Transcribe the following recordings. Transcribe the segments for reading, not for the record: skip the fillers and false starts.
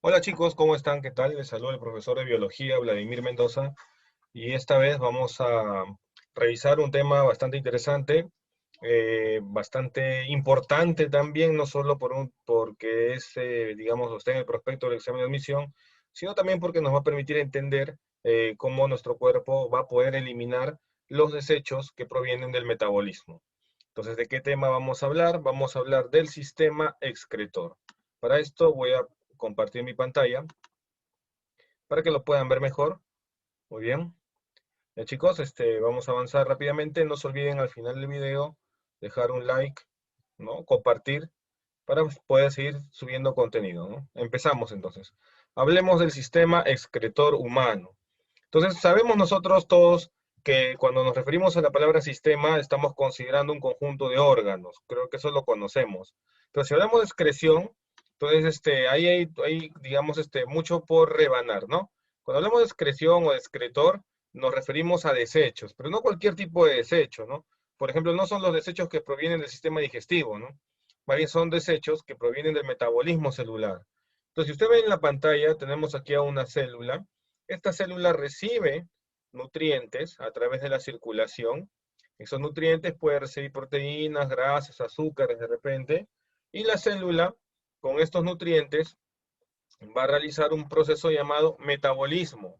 Hola chicos, ¿cómo están? ¿Qué tal? Les saluda el profesor de biología, Vladimir Mendoza, y esta vez vamos a revisar un tema bastante interesante, bastante importante también, no solo porque es, digamos, está en el prospecto del examen de admisión, sino también porque nos va a permitir entender cómo nuestro cuerpo va a poder eliminar los desechos que provienen del metabolismo. Entonces, ¿de qué tema vamos a hablar? Vamos a hablar del sistema excretor. Para esto voy a compartir mi pantalla para que lo puedan ver mejor. Muy bien. Ya chicos, vamos a avanzar rápidamente. No se olviden al final del video dejar un like, ¿no? Compartir para poder seguir subiendo contenido, ¿no? Empezamos entonces. Hablemos del sistema excretor humano. Entonces, sabemos nosotros todos que cuando nos referimos a la palabra sistema estamos considerando un conjunto de órganos. Creo que eso lo conocemos. Pero si hablamos de excreción, entonces ahí hay, digamos, mucho por rebanar, ¿no? Cuando hablamos de excreción o de excretor, nos referimos a desechos, pero no cualquier tipo de desecho, ¿no? Por ejemplo, no son los desechos que provienen del sistema digestivo, ¿no? Más bien son desechos que provienen del metabolismo celular. Entonces, si usted ve en la pantalla, tenemos aquí a una célula. Esta célula recibe nutrientes a través de la circulación. Esos nutrientes pueden recibir proteínas, grasas, azúcares de repente. Y la célula, con estos nutrientes, va a realizar un proceso llamado metabolismo.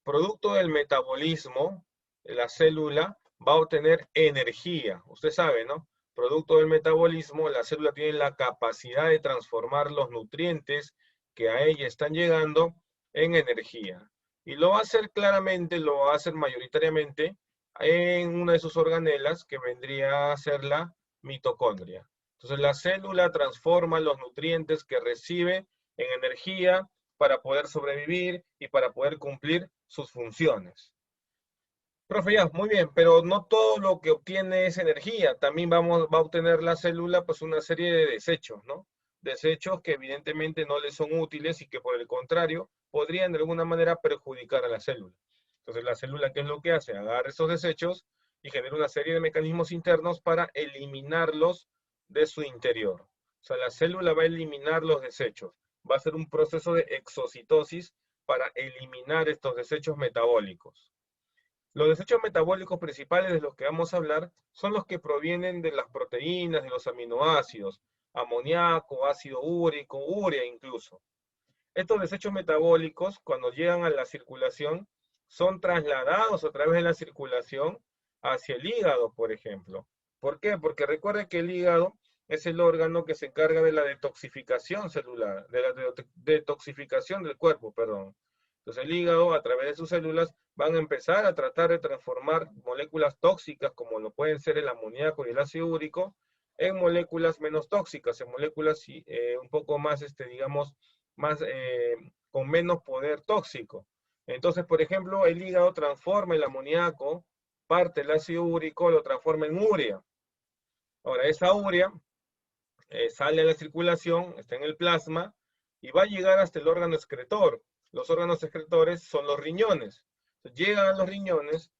Producto del metabolismo, la célula va a obtener energía. Usted sabe, ¿no? Producto del metabolismo, la célula tiene la capacidad de transformar los nutrientes que a ella están llegando en energía. Y lo va a hacer claramente, lo va a hacer mayoritariamente en una de sus organelas que vendría a ser la mitocondria. Entonces la célula transforma los nutrientes que recibe en energía para poder sobrevivir y para poder cumplir sus funciones. Profe, ya, muy bien, pero no todo lo que obtiene es energía. También va a obtener la célula pues una serie de desechos, ¿no? Desechos que evidentemente no le son útiles y que por el contrario podrían de alguna manera perjudicar a la célula. Entonces la célula, ¿qué es lo que hace? Agarra esos desechos y genera una serie de mecanismos internos para eliminarlos de su interior. O sea, la célula va a eliminar los desechos. Va a hacer un proceso de exocitosis para eliminar estos desechos metabólicos. Los desechos metabólicos principales de los que vamos a hablar son los que provienen de las proteínas, de los aminoácidos, amoníaco, ácido úrico, urea incluso. Estos desechos metabólicos, cuando llegan a la circulación, son trasladados a través de la circulación hacia el hígado, por ejemplo. ¿Por qué? Porque recuerden que el hígado es el órgano que se encarga de la detoxificación celular, de la detoxificación del cuerpo, perdón. Entonces el hígado, a través de sus células, van a empezar a tratar de transformar moléculas tóxicas, como lo pueden ser el amoníaco y el ácido úrico, en moléculas menos tóxicas, en moléculas un poco más, digamos, más, con menos poder tóxico. Entonces, por ejemplo, el hígado transforma el amoníaco, parte el ácido úrico, lo transforma en urea. Ahora, esa urea sale a la circulación, está en el plasma y va a llegar hasta el órgano excretor. Los órganos excretores son los riñones. Entonces, llegan a los riñones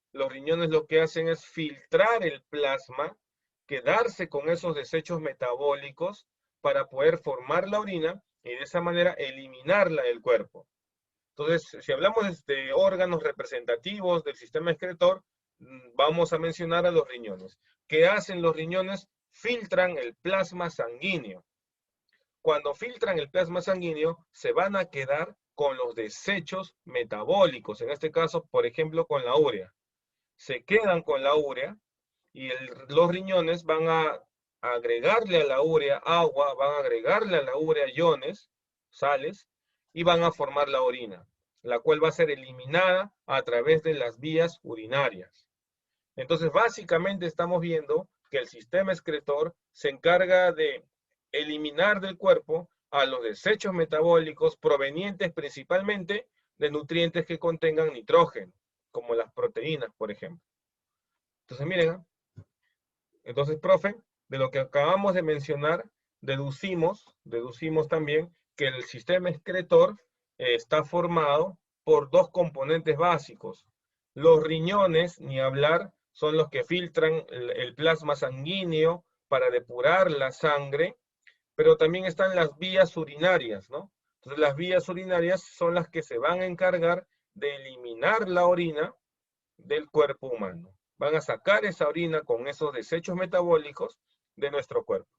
lo que hacen es filtrar el plasma, quedarse con esos desechos metabólicos para poder formar la orina y de esa manera eliminarla del cuerpo. Entonces, si hablamos de órganos representativos del sistema excretor, vamos a mencionar a los riñones. ¿Qué hacen los riñones? Filtran el plasma sanguíneo. Cuando filtran el plasma sanguíneo, se van a quedar con los desechos metabólicos, en este caso, por ejemplo, con la urea. Se quedan con la urea y los riñones van a agregarle a la urea agua, van a agregarle a la urea iones, sales, y van a formar la orina, la cual va a ser eliminada a través de las vías urinarias. Entonces, básicamente estamos viendo que el sistema excretor se encarga de eliminar del cuerpo a los desechos metabólicos provenientes principalmente de nutrientes que contengan nitrógeno, como las proteínas, por ejemplo. Entonces, miren, entonces, profe, de lo que acabamos de mencionar, deducimos también que el sistema excretor está formado por dos componentes básicos. Los riñones, ni hablar, son los que filtran el plasma sanguíneo para depurar la sangre, pero también están las vías urinarias, ¿no? Entonces las vías urinarias son las que se van a encargar de eliminar la orina del cuerpo humano. Van a sacar esa orina con esos desechos metabólicos de nuestro cuerpo.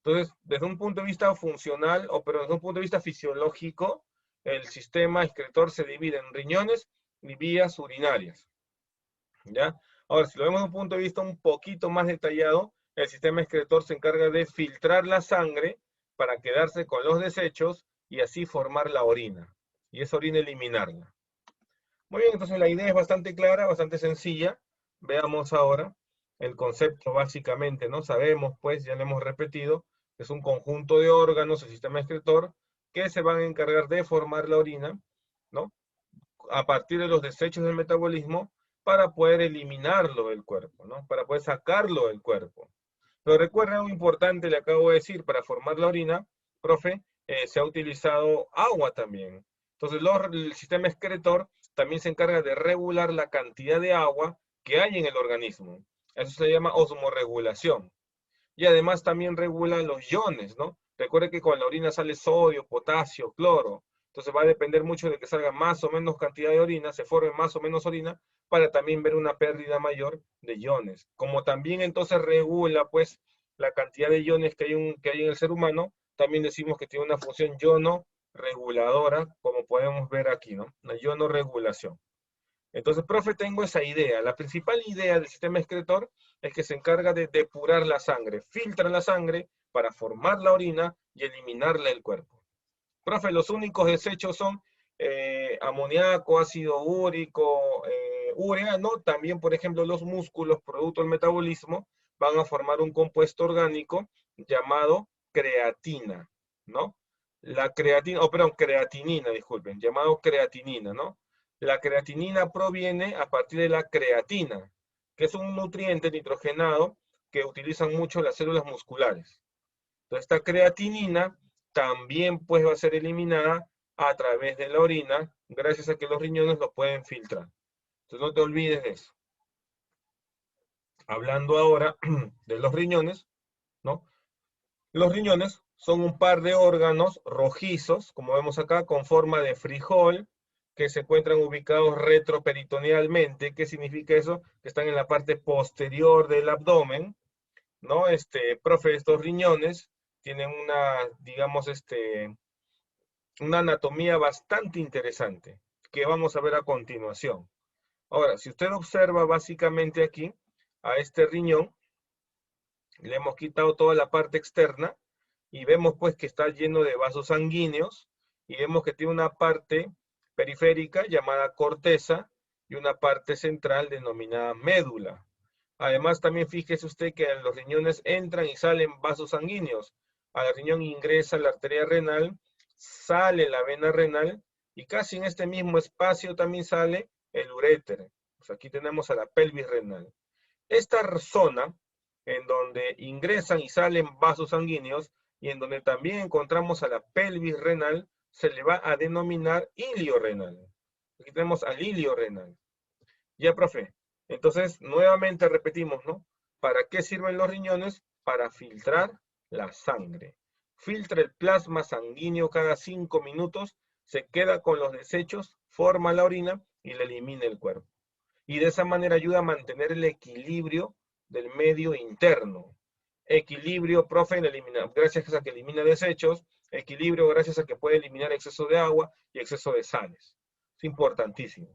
Entonces, desde un punto de vista funcional, pero desde un punto de vista fisiológico, el sistema excretor se divide en riñones y vías urinarias. ¿Ya? Ahora, si lo vemos desde un punto de vista un poquito más detallado, el sistema excretor se encarga de filtrar la sangre para quedarse con los desechos y así formar la orina. Y esa orina eliminarla. Muy bien, entonces la idea es bastante clara, bastante sencilla. Veamos ahora el concepto básicamente, ¿no? Sabemos, pues, ya lo hemos repetido, que es un conjunto de órganos, el sistema excretor, que se van a encargar de formar la orina, ¿no? A partir de los desechos del metabolismo para poder eliminarlo del cuerpo, ¿no? Para poder sacarlo del cuerpo. Pero recuerda algo importante, le acabo de decir, para formar la orina, profe, se ha utilizado agua también. Entonces el sistema excretor también se encarga de regular la cantidad de agua que hay en el organismo. Eso se llama osmorregulación. Y además también regula los iones, ¿no? Recuerde que con la orina sale sodio, potasio, cloro. Entonces va a depender mucho de que salga más o menos cantidad de orina, se forme más o menos orina, para también ver una pérdida mayor de iones. Como también entonces regula, pues, la cantidad de iones que hay en el ser humano, también decimos que tiene una función iono-reguladora, como podemos ver aquí, ¿no? Una iono-regulación. Entonces, profe, tengo esa idea. La principal idea del sistema excretor es que se encarga de depurar la sangre, filtra la sangre para formar la orina y eliminarla del cuerpo. Profe, los únicos desechos son amoníaco, ácido úrico, urea, ¿no? También, por ejemplo, los músculos, producto del metabolismo, van a formar un compuesto orgánico llamado creatina, ¿no? La creatina, perdón, creatinina, disculpen, llamado creatinina, ¿no? La creatinina proviene a partir de la creatina, que es un nutriente nitrogenado que utilizan mucho las células musculares. Entonces, esta creatinina también pues va a ser eliminada a través de la orina, gracias a que los riñones lo pueden filtrar. Entonces, no te olvides de eso. Hablando ahora de los riñones, ¿no? Los riñones son un par de órganos rojizos, como vemos acá, con forma de frijol, que se encuentran ubicados retroperitonealmente. ¿Qué significa eso? Que están en la parte posterior del abdomen, ¿no? Profe, estos riñones tienen digamos, una anatomía bastante interesante, que vamos a ver a continuación. Ahora, si usted observa básicamente aquí, a este riñón, le hemos quitado toda la parte externa, y vemos pues que está lleno de vasos sanguíneos, y vemos que tiene una parte periférica llamada corteza, y una parte central denominada médula. Además, también fíjese usted que en los riñones entran y salen vasos sanguíneos. Al riñón ingresa la arteria renal, sale la vena renal, y casi en este mismo espacio también sale el uréter. Pues aquí tenemos a la pelvis renal. Esta zona, en donde ingresan y salen vasos sanguíneos, y en donde también encontramos a la pelvis renal, se le va a denominar ilio renal. Aquí tenemos al ilio renal. Ya, profe. Entonces, nuevamente repetimos, ¿no? ¿Para qué sirven los riñones? Para filtrar la sangre. Filtra el plasma sanguíneo cada 5 minutos, se queda con los desechos, forma la orina y la elimina el cuerpo. Y de esa manera ayuda a mantener el equilibrio del medio interno. Equilibrio, profe, gracias a que elimina desechos, equilibrio gracias a que puede eliminar exceso de agua y exceso de sales. Es importantísimo.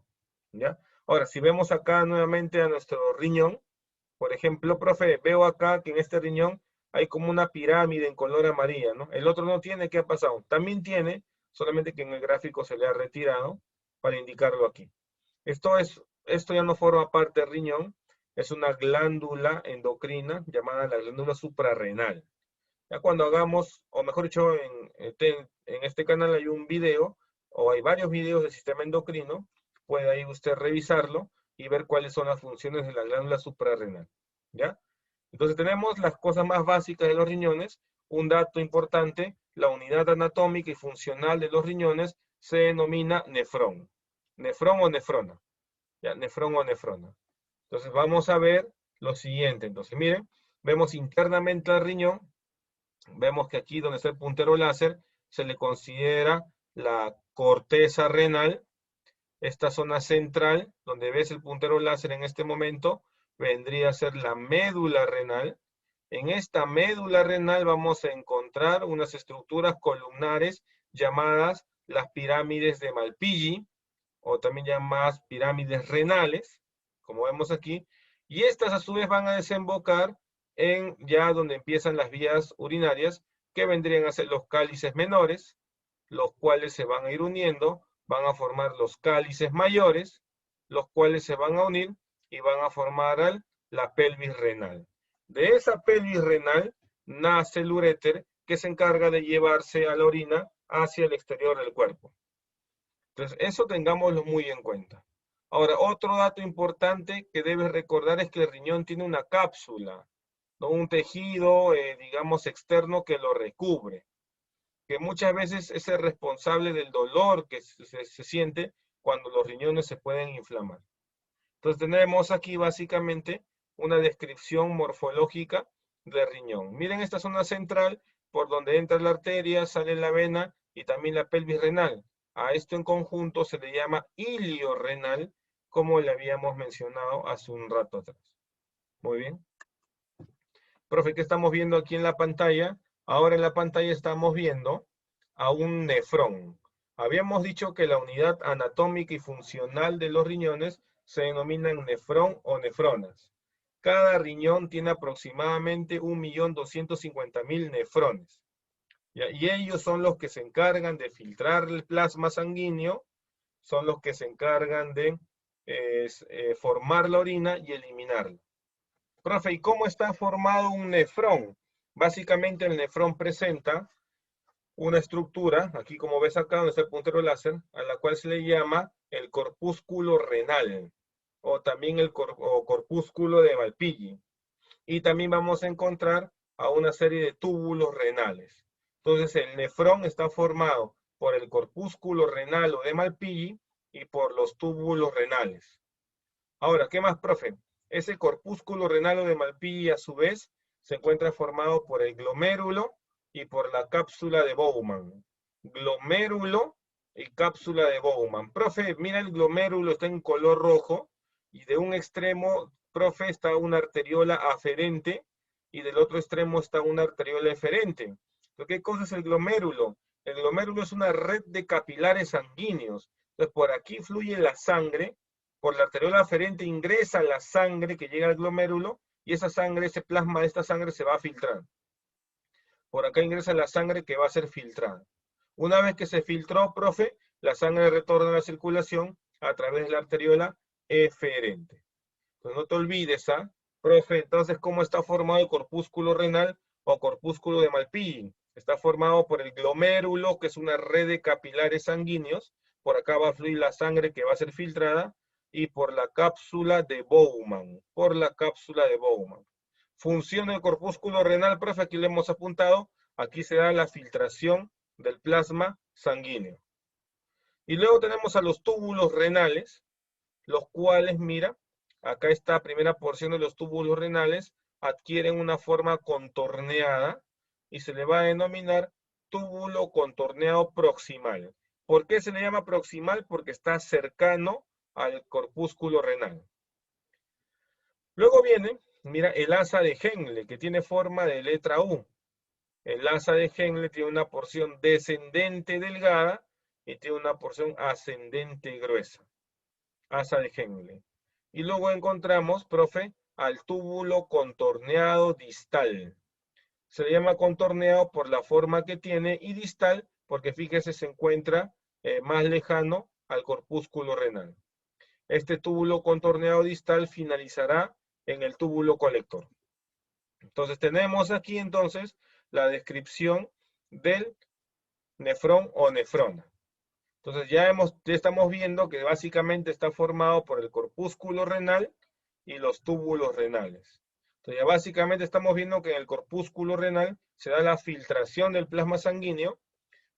¿Ya? Ahora, si vemos acá nuevamente a nuestro riñón, por ejemplo, profe, veo acá que en este riñón hay como una pirámide en color amarilla, ¿no? El otro no tiene, ¿qué ha pasado? También tiene, solamente que en el gráfico se le ha retirado para indicarlo aquí. Esto ya no forma parte del riñón, es una glándula endocrina llamada la glándula suprarrenal. Ya cuando hagamos, o mejor dicho, en este canal hay un video, o hay varios videos del sistema endocrino, puede ahí usted revisarlo y ver cuáles son las funciones de la glándula suprarrenal. ¿Ya? Entonces tenemos las cosas más básicas de los riñones. Un dato importante, la unidad anatómica y funcional de los riñones se denomina nefrón. Nefrón o nefrona. ¿Ya? Nefrón o nefrona. Entonces vamos a ver lo siguiente. Entonces miren, vemos internamente al riñón, vemos que aquí donde está el puntero láser se le considera la corteza renal. Esta zona central, donde ves el puntero láser en este momento, vendría a ser la médula renal. En esta médula renal vamos a encontrar unas estructuras columnares llamadas las pirámides de Malpighi, o también llamadas pirámides renales, como vemos aquí, y estas a su vez van a desembocar en ya donde empiezan las vías urinarias, que vendrían a ser los cálices menores, los cuales se van a ir uniendo, van a formar los cálices mayores, los cuales se van a unir y van a formar la pelvis renal. De esa pelvis renal nace el uréter, que se encarga de llevarse a la orina hacia el exterior del cuerpo. Entonces, eso tengámoslo muy en cuenta. Ahora, otro dato importante que debes recordar es que el riñón tiene una cápsula, ¿no? Un tejido, digamos, externo que lo recubre, que muchas veces es el responsable del dolor que se siente cuando los riñones se pueden inflamar. Entonces tenemos aquí básicamente una descripción morfológica del riñón. Miren esta zona central por donde entra la arteria, sale la vena y también la pelvis renal. A esto en conjunto se le llama ilio renal, como le habíamos mencionado hace un rato atrás. Muy bien. Profe, ¿qué estamos viendo aquí en la pantalla? Ahora en la pantalla estamos viendo a un nefrón. Habíamos dicho que la unidad anatómica y funcional de los riñones se denominan nefrón o nefronas. Cada riñón tiene aproximadamente 1.250.000 nefrones. Y ellos son los que se encargan de filtrar el plasma sanguíneo, son los que se encargan de formar la orina y eliminarla. Profe, ¿y cómo está formado un nefrón? Básicamente el nefrón presenta una estructura, aquí como ves acá donde está el puntero láser, a la cual se le llama el corpúsculo renal, o también el corpúsculo de Malpighi. Y también vamos a encontrar a una serie de túbulos renales. Entonces el nefrón está formado por el corpúsculo renal o de Malpighi y por los túbulos renales. Ahora, ¿qué más, profe? Ese corpúsculo renal o de Malpighi, a su vez, se encuentra formado por el glomérulo y por la cápsula de Bowman. Glomérulo y cápsula de Bowman. Profe, mira el glomérulo, está en color rojo, y de un extremo, profe, está una arteriola aferente, y del otro extremo está una arteriola eferente. ¿Qué cosa es el glomérulo? El glomérulo es una red de capilares sanguíneos. Entonces, por aquí fluye la sangre, por la arteriola aferente ingresa la sangre que llega al glomérulo, y esa sangre, ese plasma de esta sangre se va a filtrar. Por acá ingresa la sangre que va a ser filtrada. Una vez que se filtró, profe, la sangre retorna a la circulación a través de la arteriola eferente. Entonces no te olvides, ¿ah? Profe, entonces, ¿cómo está formado el corpúsculo renal o corpúsculo de Malpighi? Está formado por el glomérulo, que es una red de capilares sanguíneos. Por acá va a fluir la sangre que va a ser filtrada, y por la cápsula de Bowman. Por la cápsula de Bowman. Función del corpúsculo renal, profe, aquí le hemos apuntado. Aquí se da la filtración del plasma sanguíneo. Y luego tenemos a los túbulos renales, los cuales, mira, acá esta primera porción de los túbulos renales adquieren una forma contorneada y se le va a denominar túbulo contorneado proximal. ¿Por qué se le llama proximal? Porque está cercano al corpúsculo renal. Luego viene, mira, el asa de Henle, que tiene forma de letra U. El asa de Henle tiene una porción descendente delgada y tiene una porción ascendente gruesa. Asa de Henle. Y luego encontramos, profe, al túbulo contorneado distal. Se le llama contorneado por la forma que tiene, y distal porque fíjese se encuentra más lejano al corpúsculo renal. Este túbulo contorneado distal finalizará en el túbulo colector. Entonces tenemos aquí entonces la descripción del nefrón o nefrona. Entonces ya estamos viendo que básicamente está formado por el corpúsculo renal y los túbulos renales. Entonces ya básicamente estamos viendo que en el corpúsculo renal se da la filtración del plasma sanguíneo,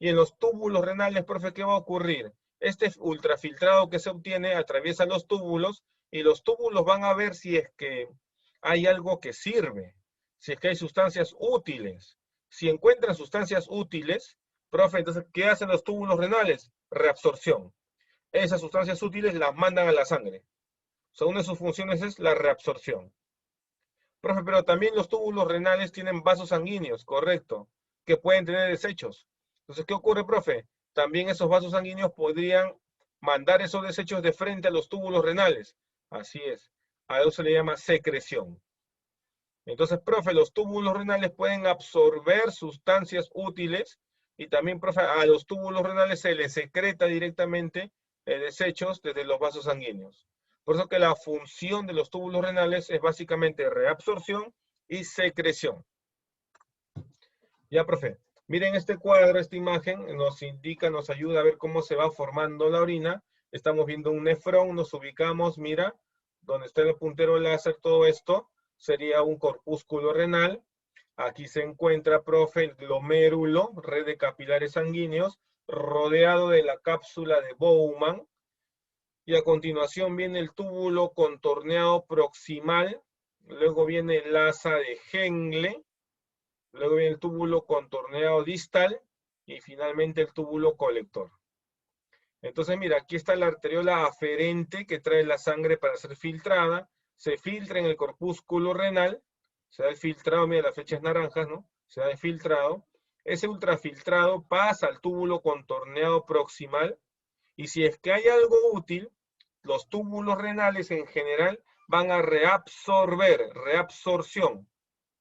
y en los túbulos renales, profe, ¿qué va a ocurrir? Este ultrafiltrado que se obtiene atraviesa los túbulos, y los túbulos van a ver si es que hay algo que sirve, si es que hay sustancias útiles. Si encuentran sustancias útiles, Profe, entonces, ¿qué hacen los túbulos renales? Reabsorción. Esas sustancias útiles las mandan a la sangre. O sea, una de sus funciones es la reabsorción. Profe, pero también los túbulos renales tienen vasos sanguíneos, correcto, que pueden tener desechos. Entonces, ¿qué ocurre, profe? También esos vasos sanguíneos podrían mandar esos desechos de frente a los túbulos renales. Así es. A eso se le llama secreción. Entonces, profe, los túbulos renales pueden absorber sustancias útiles y también, profe, a los túbulos renales se les secreta directamente desechos desde los vasos sanguíneos. Por eso que la función de los túbulos renales es básicamente reabsorción y secreción. Ya, profe. Miren este cuadro, esta imagen nos indica, nos ayuda a ver cómo se va formando la orina. Estamos viendo un nefrón, nos ubicamos, mira, donde está el puntero láser, todo esto sería un corpúsculo renal. Aquí se encuentra, profe, el glomérulo, red de capilares sanguíneos, rodeado de la cápsula de Bowman. Y a continuación viene el túbulo contorneado proximal, luego viene el asa de Henle, luego viene el túbulo contorneado distal y finalmente el túbulo colector. Entonces, mira, aquí está la arteriola aferente que trae la sangre para ser filtrada, se filtra en el corpúsculo renal, se da el filtrado, mira las flechas naranjas, ¿no? Se da el filtrado. Ese ultrafiltrado pasa al túbulo contorneado proximal y si es que hay algo útil, los túbulos renales en general van a reabsorber, reabsorción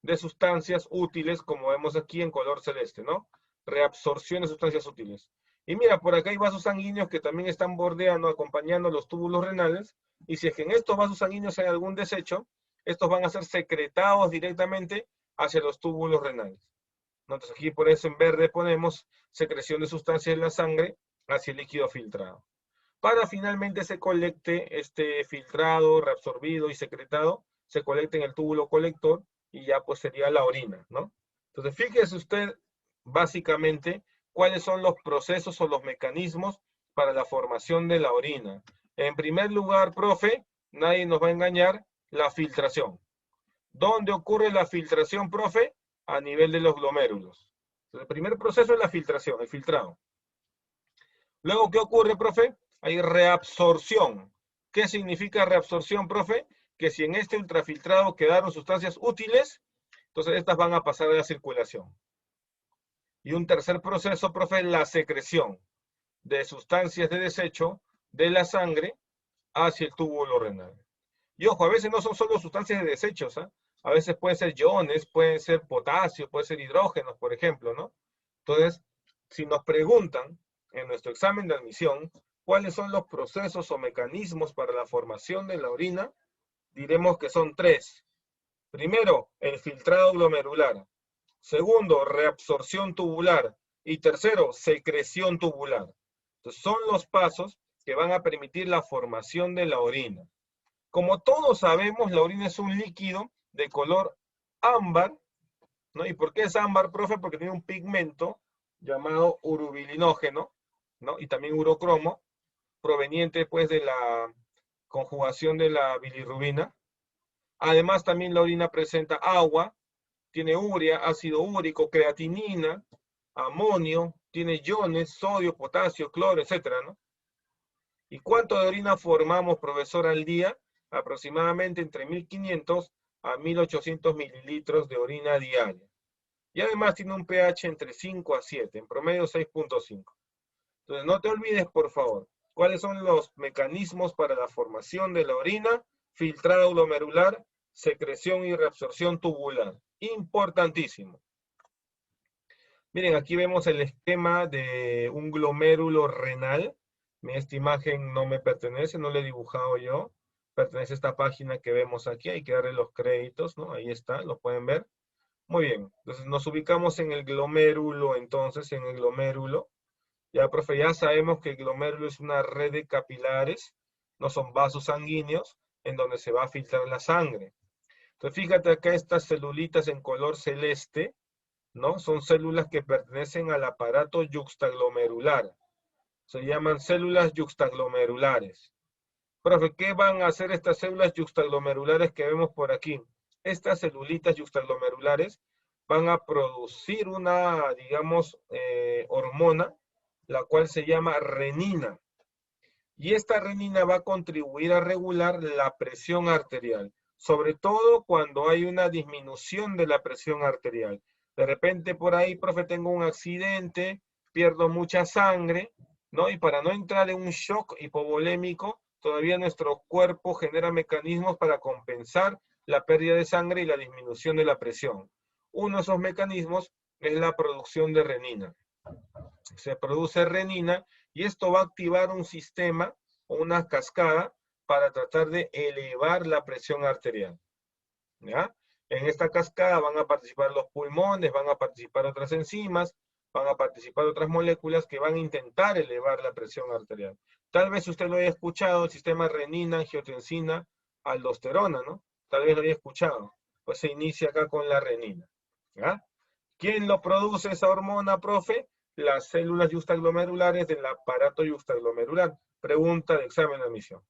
de sustancias útiles, como vemos aquí en color celeste, ¿no? Reabsorción de sustancias útiles. Y mira, por acá hay vasos sanguíneos que también están bordeando, acompañando los túbulos renales, y si es que en estos vasos sanguíneos hay algún desecho, estos van a ser secretados directamente hacia los túbulos renales. Entonces aquí por eso en verde ponemos secreción de sustancias en la sangre hacia el líquido filtrado. Para finalmente se colecte este filtrado, reabsorbido y secretado, se colecta en el túbulo colector y ya pues sería la orina, ¿no? Entonces fíjese usted básicamente cuáles son los procesos o los mecanismos para la formación de la orina. En primer lugar, profe, nadie nos va a engañar, la filtración. ¿Dónde ocurre la filtración, profe? A nivel de los glomérulos. Entonces, el primer proceso es la filtración, el filtrado. Luego, ¿qué ocurre, profe? Hay reabsorción. ¿Qué significa reabsorción, profe? Que si en este ultrafiltrado quedaron sustancias útiles, entonces estas van a pasar a la circulación. Y un tercer proceso, profe, la secreción de sustancias de desecho de la sangre hacia el túbulo renal. Y ojo, a veces no son solo sustancias de desechos, ¿eh? A veces pueden ser iones, pueden ser potasio, pueden ser hidrógenos, por ejemplo, ¿no? Entonces, si nos preguntan en nuestro examen de admisión cuáles son los procesos o mecanismos para la formación de la orina, diremos que son tres. Primero, el filtrado glomerular. Segundo, reabsorción tubular. Y tercero, secreción tubular. Entonces, son los pasos que van a permitir la formación de la orina. Como todos sabemos, la orina es un líquido de color ámbar, ¿no? ¿Y por qué es ámbar, profe? Porque tiene un pigmento llamado urobilinógeno, ¿no? Y también urocromo, proveniente pues de la conjugación de la bilirrubina. Además, también la orina presenta agua, tiene urea, ácido úrico, creatinina, amonio, tiene iones, sodio, potasio, cloro, etcétera, ¿no? ¿Y cuánto de orina formamos, profesor, al día? Aproximadamente entre 1500 a 1800 mililitros de orina diaria. Y además tiene un pH entre 5 a 7, en promedio 6.5. Entonces no te olvides, por favor, cuáles son los mecanismos para la formación de la orina, filtrado glomerular, secreción y reabsorción tubular. Importantísimo. Miren, aquí vemos el esquema de un glomérulo renal. Esta imagen no me pertenece, no la he dibujado yo. Pertenece a esta página que vemos aquí. Hay que darle los créditos, ¿no? Ahí está, lo pueden ver. Muy bien. Entonces nos ubicamos en el glomérulo, entonces, en el glomérulo. Ya, profe, ya sabemos que el glomérulo es una red de capilares, no son vasos sanguíneos, en donde se va a filtrar la sangre. Entonces, fíjate acá estas celulitas en color celeste, ¿no? Son células que pertenecen al aparato yuxtaglomerular. Se llaman células yuxtaglomerulares. Profe, ¿qué van a hacer estas células yuxtaglomerulares que vemos por aquí? Estas celulitas yuxtaglomerulares van a producir una, digamos, hormona, la cual se llama renina. Y esta renina va a contribuir a regular la presión arterial, sobre todo cuando hay una disminución de la presión arterial. De repente por ahí, profe, tengo un accidente, pierdo mucha sangre, ¿no? Y para no entrar en un shock hipovolémico, todavía nuestro cuerpo genera mecanismos para compensar la pérdida de sangre y la disminución de la presión. Uno de esos mecanismos es la producción de renina. Se produce renina y esto va a activar un sistema o una cascada para tratar de elevar la presión arterial. ¿Ya? En esta cascada van a participar los pulmones, van a participar otras enzimas, van a participar otras moléculas que van a intentar elevar la presión arterial. Tal vez usted lo haya escuchado, el sistema renina, angiotensina, aldosterona, ¿no? Tal vez lo haya escuchado. Pues se inicia acá con la renina. ¿Ya? ¿Quién lo produce esa hormona, profe? Las células justaglomerulares del aparato justaglomerular. Pregunta de examen de admisión.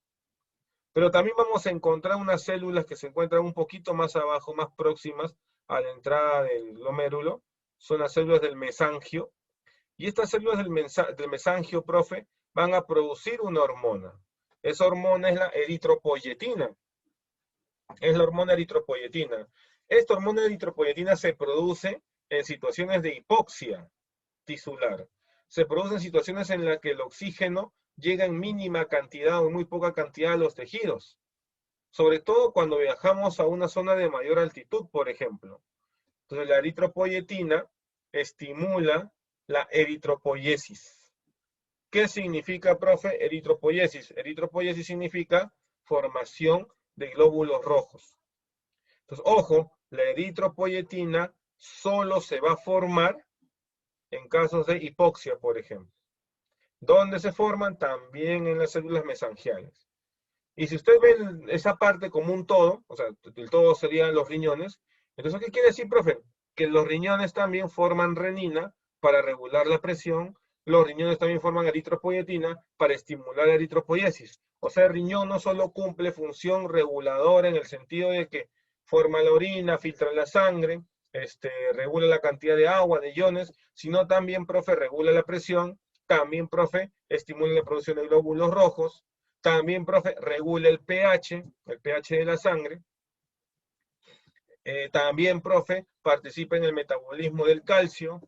Pero también vamos a encontrar unas células que se encuentran un poquito más abajo, más próximas a la entrada del glomérulo. Son las células del mesangio. Y estas células del mesangio, profe, van a producir una hormona. Esa hormona es la eritropoyetina. Es la hormona eritropoyetina. Esta hormona eritropoyetina se produce en situaciones de hipoxia tisular. Se produce en situaciones en las que el oxígeno llega en mínima cantidad o muy poca cantidad a los tejidos. Sobre todo cuando viajamos a una zona de mayor altitud, por ejemplo. Entonces la eritropoyetina estimula la eritropoiesis. ¿Qué significa, profe, eritropoiesis? Eritropoiesis significa formación de glóbulos rojos. Entonces, ojo, la eritropoyetina solo se va a formar en casos de hipoxia, por ejemplo. ¿Dónde se forman? También en las células mesangiales. Y si usted ve esa parte como un todo, o sea, el todo serían los riñones, entonces, ¿qué quiere decir, profe? Que los riñones también forman renina para regular la presión, los riñones también forman eritropoyetina para estimular la eritropoiesis. O sea, el riñón no solo cumple función reguladora en el sentido de que forma la orina, filtra la sangre, regula la cantidad de agua, de iones, sino también, profe, regula la presión, también, profe, estimula la producción de glóbulos rojos, también, profe, regula el pH de la sangre. También, profe, participa en el metabolismo del calcio.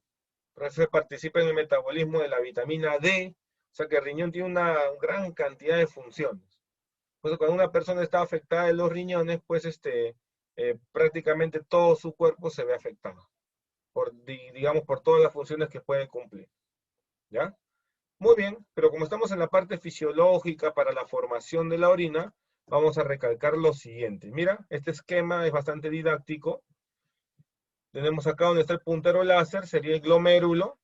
Profe, participa en el metabolismo de la vitamina D. O sea que el riñón tiene una gran cantidad de funciones. Pues cuando una persona está afectada de los riñones, pues prácticamente todo su cuerpo se ve afectado. Digamos, por todas las funciones que puede cumplir. ¿Ya? Muy bien, pero como estamos en la parte fisiológica para la formación de la orina, vamos a recalcar lo siguiente. Mira, este esquema es bastante didáctico. Tenemos acá donde está el puntero láser, sería el glomérulo,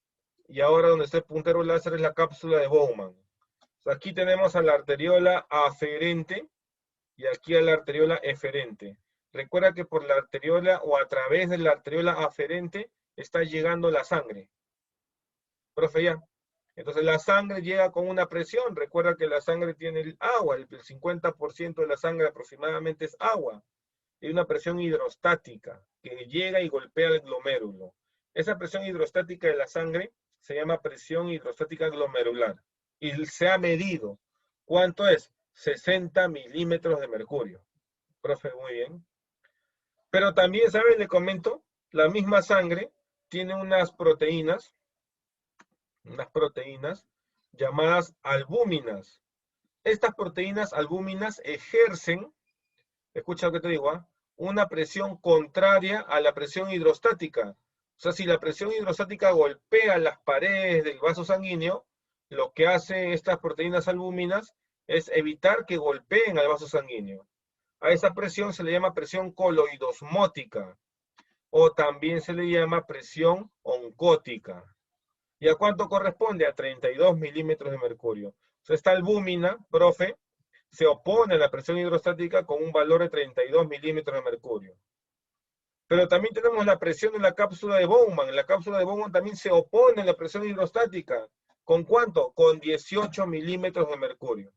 y ahora donde está el puntero láser es la cápsula de Bowman. O sea, aquí tenemos a la arteriola aferente y aquí a la arteriola eferente. Recuerda que por la arteriola o a través de la arteriola aferente está llegando la sangre. Profe, ya. Entonces la sangre llega con una presión. Recuerda que la sangre tiene el agua, el 50% de la sangre aproximadamente es agua. Y una presión hidrostática que llega y golpea el glomérulo. Esa presión hidrostática de la sangre se llama presión hidrostática glomerular. Y se ha medido. ¿Cuánto es? 60 milímetros de mercurio. Profe, muy bien. Pero también, ¿saben? Le comento, la misma sangre tiene unas proteínas llamadas albúminas. Estas proteínas albúminas ejercen, escucha lo que te digo, una presión contraria a la presión hidrostática. O sea, si la presión hidrostática golpea las paredes del vaso sanguíneo, lo que hacen estas proteínas albúminas es evitar que golpeen al vaso sanguíneo. A esa presión se le llama presión coloidosmótica o también se le llama presión oncótica. ¿Y a cuánto corresponde? A 32 milímetros de mercurio. O sea, esta albúmina, profe, se opone a la presión hidrostática con un valor de 32 milímetros de mercurio. Pero también tenemos la presión en la cápsula de Bowman. La cápsula de Bowman también se opone a la presión hidrostática. ¿Con cuánto? Con 18 milímetros de mercurio.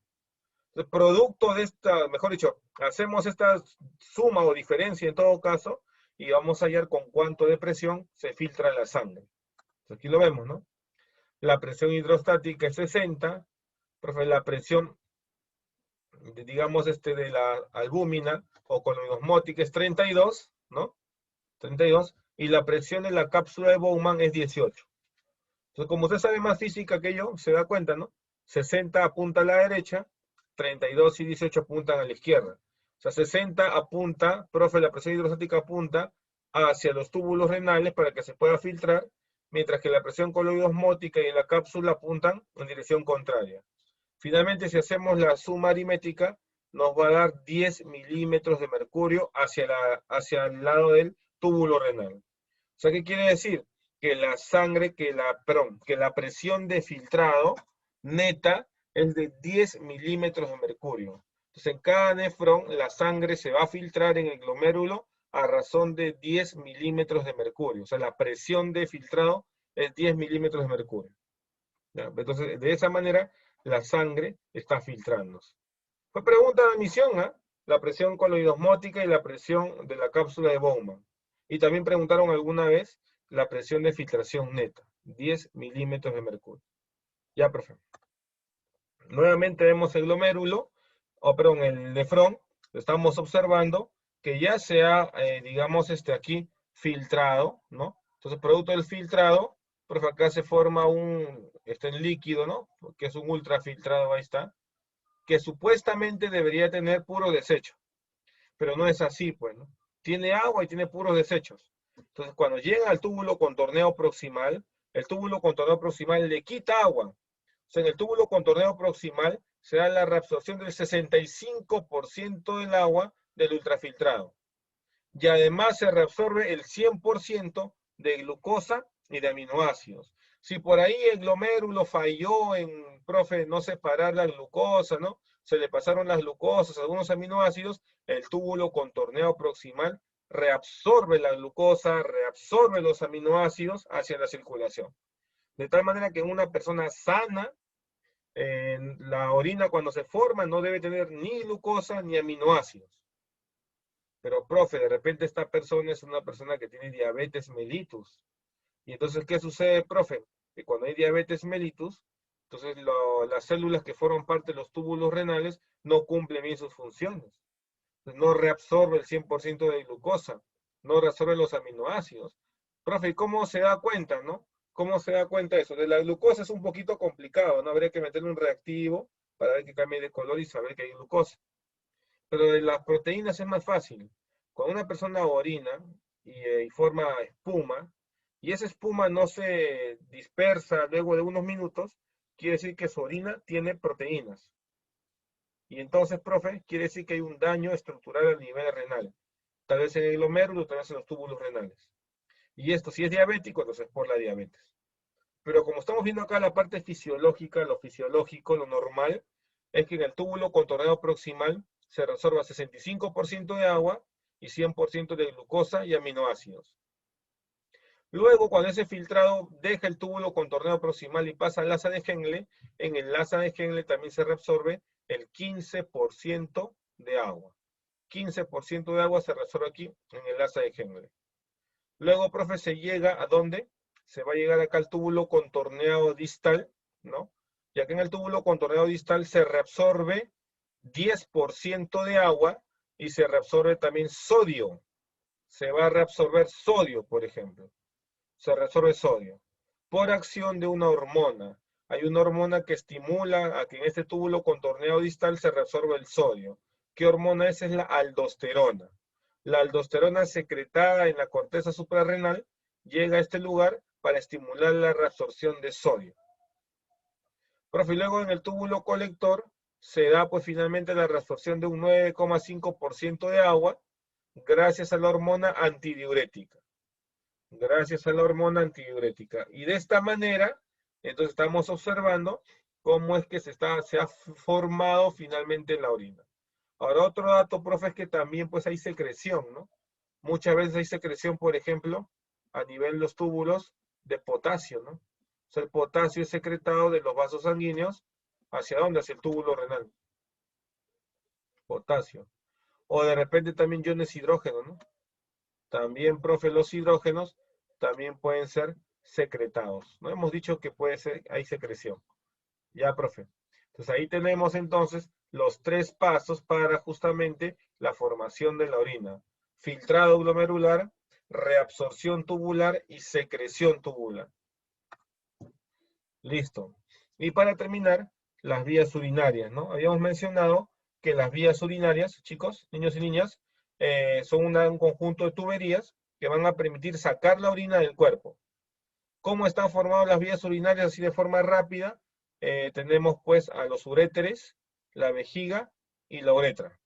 El producto de esta, mejor dicho, hacemos esta suma o diferencia en todo caso, y vamos a hallar con cuánto de presión se filtra la sangre. Aquí lo vemos, ¿no? La presión hidrostática es 60, profe, la presión, digamos, de la albúmina o colonosmótica es 32, ¿no? 32, y la presión en la cápsula de Bowman es 18. Entonces, como usted sabe más física que yo, se da cuenta, ¿no? 60 apunta a la derecha, 32 y 18 apuntan a la izquierda. O sea, 60 apunta, profe, la presión hidrostática apunta hacia los túbulos renales para que se pueda filtrar, mientras que la presión coloidosmótica y en la cápsula apuntan en dirección contraria. Finalmente, si hacemos la suma aritmética, nos va a dar 10 milímetros de mercurio hacia el lado del túbulo renal. O sea, ¿qué quiere decir? Que la sangre, que la presión de filtrado neta es de 10 milímetros de mercurio. Entonces, en cada nefrón, la sangre se va a filtrar en el glomérulo a razón de 10 milímetros de mercurio. O sea, la presión de filtrado es 10 milímetros de mercurio. ¿Ya? Entonces, de esa manera, la sangre está filtrándose. Fue pregunta de admisión, ¿eh? La presión coloidosmótica y la presión de la cápsula de Bowman. Y también preguntaron alguna vez la presión de filtración neta, 10 milímetros de mercurio. Ya, perfecto. Nuevamente vemos el glomérulo, perdón, el nefrón. Estamos observando que ya se ha, digamos, aquí filtrado, ¿no? Entonces, producto del filtrado, profe, acá se forma un líquido, ¿no? Que es un ultrafiltrado, ahí está, que supuestamente debería tener puro desecho, pero no es así, pues, ¿no? Tiene agua y tiene puros desechos. Entonces, cuando llega al túbulo contorneo proximal, el túbulo contorneo proximal le quita agua. O sea, en el túbulo contorneo proximal se da la reabsorción del 65% del agua del ultrafiltrado. Y además se reabsorbe el 100% de glucosa y de aminoácidos. Si por ahí el glomérulo falló en, profe, no separar la glucosa, ¿no? Se le pasaron las glucosas, algunos aminoácidos, el túbulo contorneo proximal reabsorbe la glucosa, reabsorbe los aminoácidos hacia la circulación. De tal manera que en una persona sana, la orina cuando se forma no debe tener ni glucosa ni aminoácidos. Pero, profe, de repente esta persona es una persona que tiene diabetes mellitus. Y entonces, ¿qué sucede, profe? Que cuando hay diabetes mellitus, entonces las células que forman parte de los túbulos renales no cumplen bien sus funciones. Entonces, no reabsorbe el 100% de glucosa, no reabsorbe los aminoácidos. Profe, ¿y cómo se da cuenta, no? ¿Cómo se da cuenta eso? De la glucosa es un poquito complicado, ¿no? Habría que meterle un reactivo para ver que cambie de color y saber que hay glucosa. Pero de las proteínas es más fácil. Cuando una persona orina y forma espuma, y esa espuma no se dispersa luego de unos minutos, quiere decir que su orina tiene proteínas. Y entonces, profe, quiere decir que hay un daño estructural a nivel renal. Tal vez en el glomérulo, tal vez en los túbulos renales. Y esto, si es diabético, entonces es por la diabetes. Pero como estamos viendo acá la parte fisiológica, lo fisiológico, lo normal, es que en el túbulo contorneo proximal se reabsorba 65% de agua y 100% de glucosa y aminoácidos. Luego, cuando ese filtrado deja el túbulo contorneo proximal y pasa al asa de Henle, en el asa de Henle también se reabsorbe el 15% de agua. 15% de agua se reabsorbe aquí en el asa de Henle. Luego, profe, se llega a dónde? Se va a llegar acá al túbulo contorneado distal, ¿no? Y acá en el túbulo contorneado distal se reabsorbe 10% de agua y se reabsorbe también sodio. Se va a reabsorber sodio, por ejemplo. Se reabsorbe sodio por acción de una hormona. Hay una hormona que estimula a que en este túbulo contorneado distal se reabsorba el sodio. ¿Qué hormona es? Es la aldosterona. La aldosterona secretada en la corteza suprarrenal llega a este lugar para estimular la reabsorción de sodio. Profe, y luego en el túbulo colector se da pues finalmente la reabsorción de un 9,5% de agua gracias a la hormona antidiurética. Gracias a la hormona antidiurética. Y de esta manera, entonces estamos observando cómo es que se ha formado finalmente en la orina. Ahora, otro dato, profe, es que también pues hay secreción, ¿no? Muchas veces hay secreción, por ejemplo, a nivel de los túbulos de potasio, ¿no? O sea, el potasio es secretado de los vasos sanguíneos, ¿hacia dónde? Hacia el túbulo renal. Potasio. O de repente también iones hidrógeno, ¿no? También, profe, los hidrógenos también pueden ser secretados. No hemos dicho que puede ser, hay secreción. Ya, profe. Entonces ahí tenemos entonces los tres pasos para justamente la formación de la orina. Filtrado glomerular, reabsorción tubular y secreción tubular. Listo. Y para terminar, las vías urinarias, ¿no? Habíamos mencionado que las vías urinarias, chicos, niños y niñas, son un conjunto de tuberías que van a permitir sacar la orina del cuerpo. ¿Cómo están formadas las vías urinarias así de forma rápida? Tenemos pues a los uréteres, la vejiga y la uretra.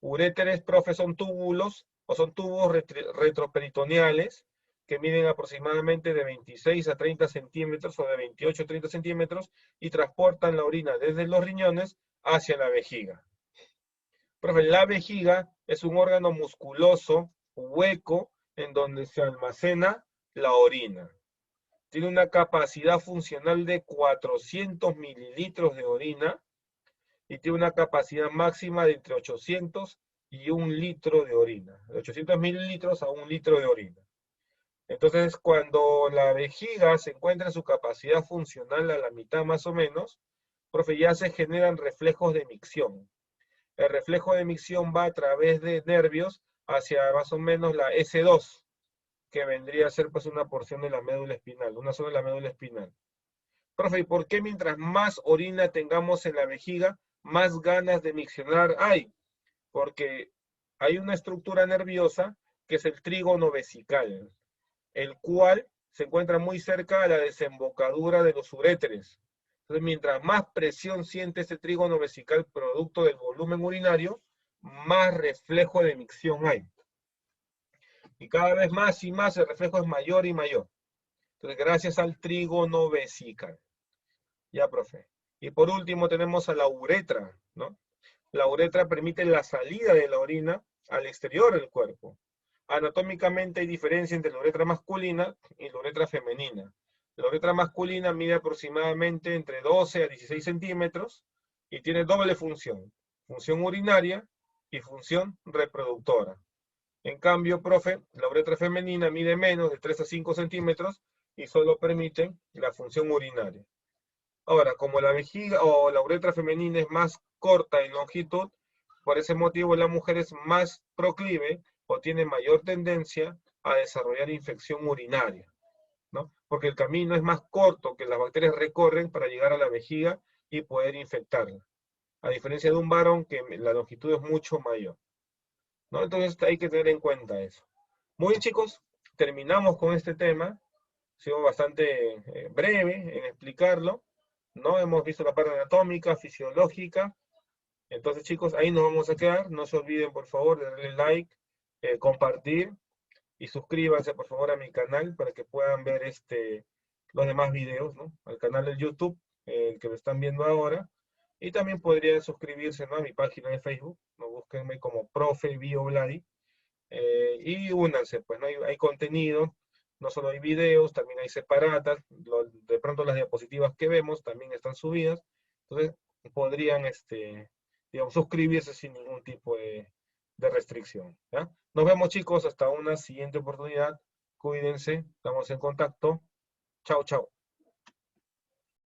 Uréteres, profe, son túbulos o son tubos retroperitoneales que miden aproximadamente de 26 a 30 centímetros o de 28 a 30 centímetros y transportan la orina desde los riñones hacia la vejiga. Profe, la vejiga es un órgano musculoso, hueco, en donde se almacena la orina. Tiene una capacidad funcional de 400 mililitros de orina y tiene una capacidad máxima de entre 800 y 1 litro de orina. De 800 mililitros a 1 litro de orina. Entonces, cuando la vejiga se encuentra en su capacidad funcional a la mitad más o menos, profe, ya se generan reflejos de micción. El reflejo de micción va a través de nervios hacia más o menos la S2, que vendría a ser pues una porción de la médula espinal, una zona de la médula espinal. Profe, ¿y por qué mientras más orina tengamos en la vejiga, más ganas de miccionar hay? Porque hay una estructura nerviosa que es el trígono vesical, el cual se encuentra muy cerca a la desembocadura de los uréteres. Entonces, mientras más presión siente ese trígono vesical producto del volumen urinario, más reflejo de micción hay. Y cada vez más y más el reflejo es mayor y mayor. Entonces, gracias al trígono vesical. Ya, profe. Y por último tenemos a la uretra, ¿no? La uretra permite la salida de la orina al exterior del cuerpo. Anatómicamente hay diferencia entre la uretra masculina y la uretra femenina. La uretra masculina mide aproximadamente entre 12 a 16 centímetros y tiene doble función, función urinaria y función reproductora. En cambio, profe, la uretra femenina mide menos de 3 a 5 centímetros y solo permite la función urinaria. Ahora, como la vejiga o la uretra femenina es más corta en longitud, por ese motivo la mujer es más proclive o tiene mayor tendencia a desarrollar infección urinaria, ¿no? Porque el camino es más corto que las bacterias recorren para llegar a la vejiga y poder infectarla. A diferencia de un varón que la longitud es mucho mayor, ¿no? Entonces hay que tener en cuenta eso. Muy bien, chicos, terminamos con este tema. Ha sido bastante breve en explicarlo, ¿no? Hemos visto la parte anatómica, fisiológica. Entonces, chicos, ahí nos vamos a quedar. No se olviden, por favor, de darle like, compartir y suscríbanse, por favor, a mi canal para que puedan ver los demás videos, ¿no? Al canal de YouTube, el que lo están viendo ahora. Y también podrían suscribirse, ¿no? A mi página de Facebook, ¿no? Búsquenme como Profe Bio Vladi, y únanse, pues, ¿no? Hay contenido, no solo hay videos, también hay separatas, de pronto las diapositivas que vemos también están subidas, entonces podrían, digamos, suscribirse sin ningún tipo de restricción, ¿ya? Nos vemos, chicos, hasta una siguiente oportunidad, cuídense, estamos en contacto, chao, chao.